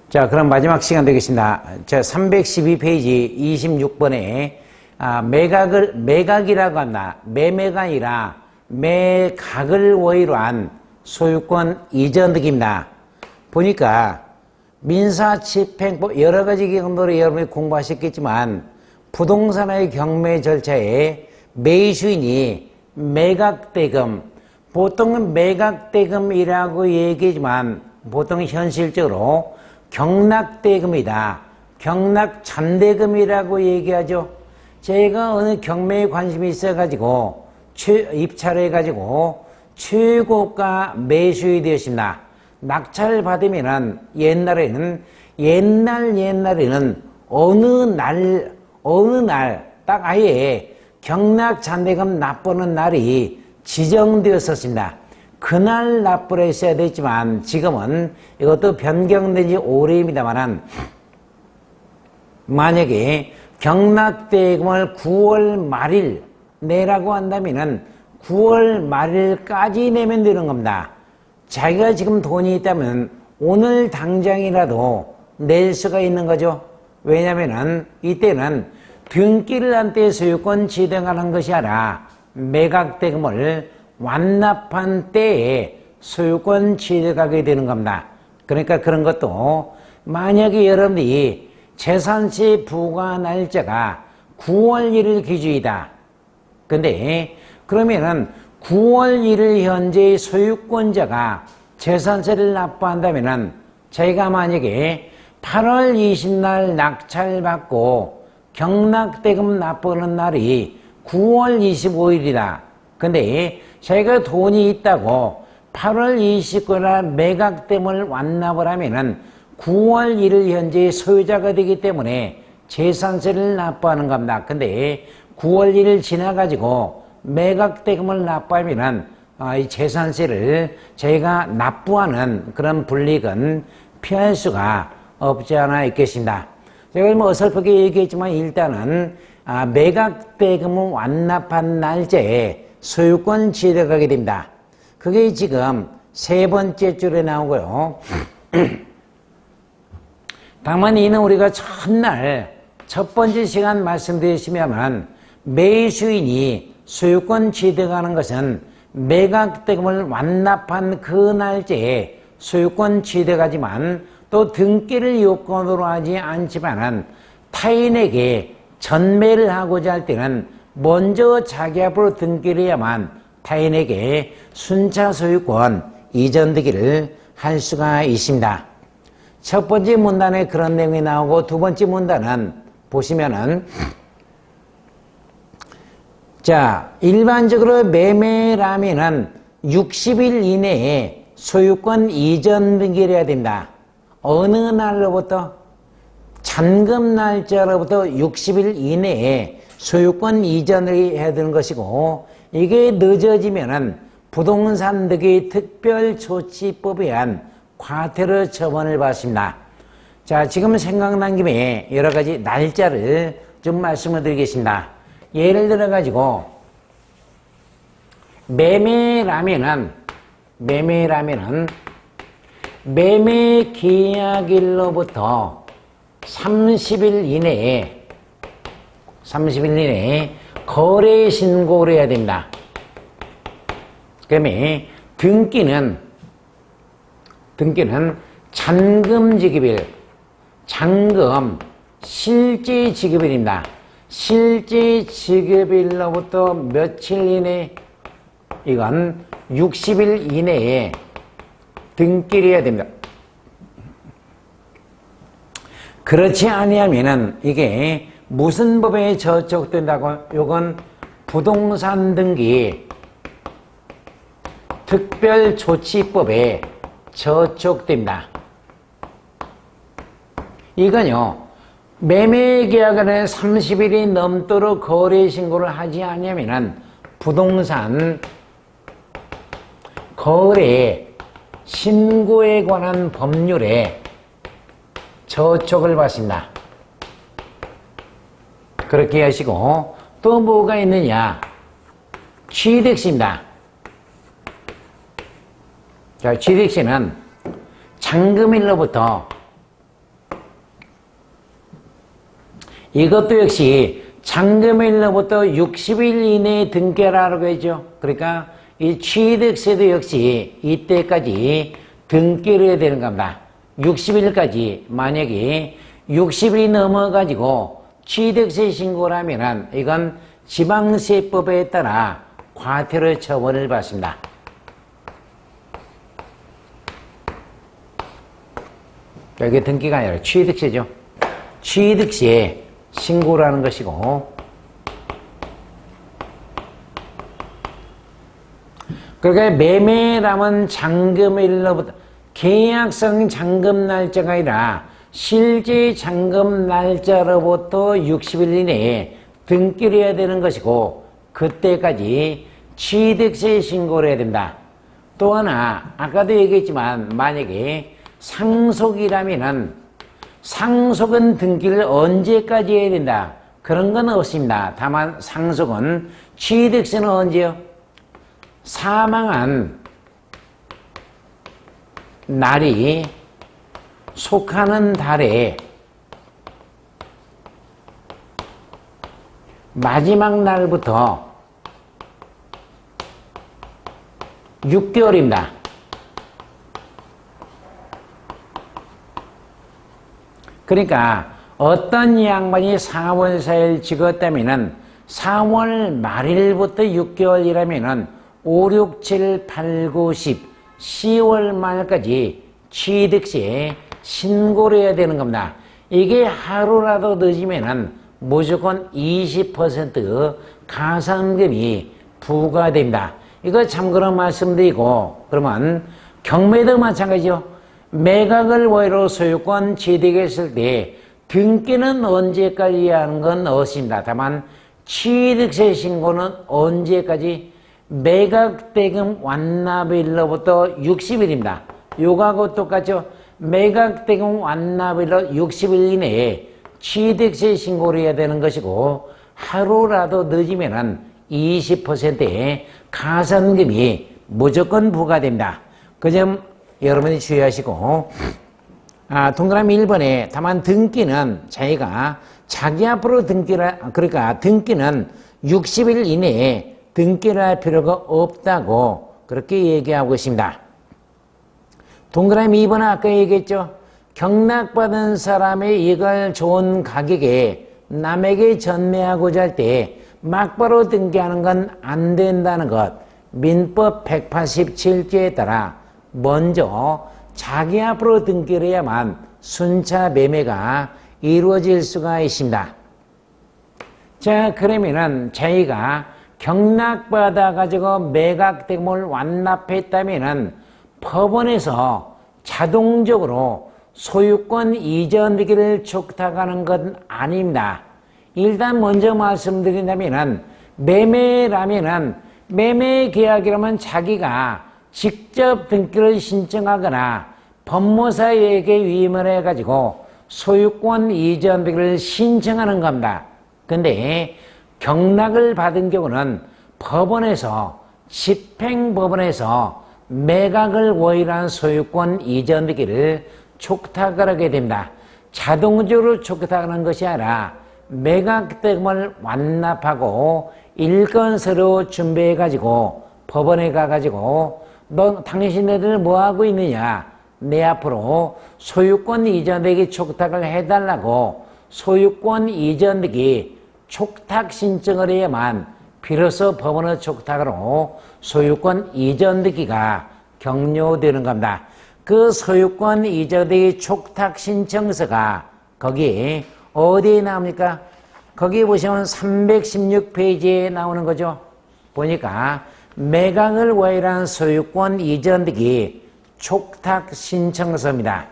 자, 그럼 마지막 시간 되겠습니다. 자, 312페이지 26번에 매각이라고 한다. 매매가 아니라 매각을 원의로 한 소유권 이전 등입니다. 보니까 민사집행법 여러 가지 경로로 여러분이 공부하셨겠지만 부동산의 경매 절차에 매수인이 매각대금, 보통은 매각대금이라고 얘기하지만 보통 현실적으로 경락대금이다. 경락잔대금이라고 얘기하죠. 제가 어느 경매에 관심이 있어가지고 입찰을 해가지고 최고가 매수이 되었습니다. 낙찰을 받으면은 옛날에는 어느 날 딱 아예 경락잔대금 납부하는 날이 지정되었었습니다. 그날 납부를 했어야 됐지만 지금은 이것도 변경된 지 오래입니다만 만약에 경락대금을 9월 말일 내라고 한다면은 9월 말일까지 내면 되는 겁니다. 자기가 지금 돈이 있다면 오늘 당장이라도 낼 수가 있는 거죠. 왜냐면은 이때는 등기를 한 때 소유권 지정하는 것이 아니라 매각대금을 완납한 때에 소유권 취득하게 되는 겁니다. 그러니까 그런 것도 만약에 여러분들이 재산세 부과 날짜가 9월 1일 기준이다. 근데 그러면은 9월 1일 현재 소유권자가 재산세를 납부한다면은 저희가 만약에 8월 20날 낙찰받고 경락대금 납부하는 날이 9월 25일이다. 근데 저희가 돈이 있다고 8월 29일 매각대금을 완납을 하면은 9월 1일 현재 소유자가 되기 때문에 재산세를 납부하는 겁니다. 근데 9월 1일 지나가지고 매각대금을 납부하면은 이 재산세를 저희가 납부하는 그런 불이익은 피할 수가 없지 않아 있겠습니다. 제가 뭐 어설프게 얘기했지만 일단은 매각대금을 완납한 날짜에 소유권 취득하게 됩니다. 그게 지금 세 번째 줄에 나오고요. 다만 이는 우리가 첫날 첫 번째 시간 말씀드렸으면 매수인이 소유권 취득하는 것은 매각대금을 완납한 그 날짜에 소유권 취득하지만 또 등기를 요건으로 하지 않지만은 타인에게 전매를 하고자 할 때는 먼저 자기 앞으로 등기를 해야만 타인에게 순차 소유권 이전되기를 할 수가 있습니다. 첫 번째 문단에 그런 내용이 나오고 두 번째 문단은 보시면은 자, 일반적으로 매매라면은 60일 이내에 소유권 이전 등기를 해야 된다. 어느 날로부터? 잔금 날짜로부터 60일 이내에 소유권 이전을 해야 되는 것이고 이게 늦어지면은 부동산 등기 특별조치법에 의한 과태료 처분을 받습니다. 자, 지금 생각난 김에 여러 가지 날짜를 좀 말씀을 드리겠습니다. 예를 들어 가지고 매매라면은 매매 계약일로부터 30일 이내에 거래 신고를 해야 됩니다. 그다음에 등기는 잔금 지급일, 잔금 실제 지급일입니다. 실제 지급일로부터 며칠 이내, 이건 60일 이내에 등기를 해야 됩니다. 그렇지 아니하면은 이게 무슨 법에 저촉된다고? 요건 부동산 등기 특별조치법에 저촉됩니다. 이건요, 매매계약일에 30일이 넘도록 거래신고를 하지 않으면은 부동산 거래 신고에 관한 법률에 저촉을 받습니다. 그렇게 하시고 또 뭐가 있느냐? 취득세입니다. 자, 취득세는 잔금일로부터 이것도 역시 잔금일로부터 60일 이내에 등기하라고 했죠. 그러니까 이 취득세도 역시 이때까지 등기를 해야 되는 겁니다. 60일까지 만약에 60일이 넘어가지고 취득세 신고를 하면은 이건 지방세법에 따라 과태료 처벌을 받습니다. 이게 등기가 아니라 취득세죠. 취득세 신고라는 것이고, 그러니까 매매라면 잔금일로부터 계약성 잔금 날짜가 아니라 실제 잔금 날짜로부터 60일 이내에 등기를 해야 되는 것이고, 그때까지 취득세 신고를 해야 된다. 또 하나 아까도 얘기했지만 만약에 상속이라면은 상속은 등기를 언제까지 해야 된다? 그런 건 없습니다. 다만 상속은 취득세는 언제요? 사망한 날이 속하는 달에 마지막 날부터 6개월입니다. 그러니까 어떤 양반이 4월 4일 찍었다면은 4월 말일부터 6개월이라면은 5, 6, 7, 8, 9, 10, 10월 말까지 취득세 신고를 해야 되는 겁니다. 이게 하루라도 늦으면은 무조건 20% 가산금이 부과됩니다. 이거 참고로 말씀드리고, 그러면 경매도 마찬가지죠. 매각을 원로 소유권 취득했을 때 등기는 언제까지 하는 건 없습니다. 다만 취득세 신고는 언제까지? 매각대금 완납일로부터 60일입니다. 요거하고 똑같죠? 매각대금 완납일로 60일 이내에 취득세 신고를 해야 되는 것이고, 하루라도 늦으면은 20%의 가산금이 무조건 부과됩니다. 그 점 여러분이 주의하시고, 동그라미 1번에 다만 등기는 자기가 자기 앞으로 그러니까 등기는 60일 이내에 등기를 할 필요가 없다고 그렇게 얘기하고 있습니다. 동그라미 2번은 아까 얘기했죠. 경락받은 사람이 이걸 좋은 가격에 남에게 전매하고자 할 때 막바로 등기하는 건 안 된다는 것. 민법 187조에 따라 먼저 자기 앞으로 등기를 해야만 순차 매매가 이루어질 수가 있습니다. 자, 그러면은 자기가 경락받아 가지고 매각대금을 완납했다면은 법원에서 자동적으로 소유권 이전되기를 촉탁하는 건 아닙니다. 일단 먼저 말씀드린다면은 매매라면은 매매 계약이라면 자기가 직접 등기를 신청하거나 법무사에게 위임을 해가지고 소유권 이전되기를 신청하는 겁니다. 근데 경락을 받은 경우는 법원에서 집행법원에서 매각을 원인한 소유권 이전되기를 촉탁을 하게 됩니다. 자동적으로 촉탁하는 것이 아니라 매각대금을 완납하고 일건서로 준비해가지고 법원에 가가지고 너 당신네들 뭐하고 있느냐, 내 앞으로 소유권 이전되기 촉탁을 해달라고 소유권 이전되기 촉탁 신청을 해야만 비로소 법원의 촉탁으로 소유권 이전되기가 격려되는 겁니다. 그 소유권 이전되기 촉탁 신청서가 거기 어디에 나옵니까? 거기 보시면 316페이지에 나오는 거죠. 보니까 매각을 원인한 소유권 이전되기 촉탁 신청서입니다.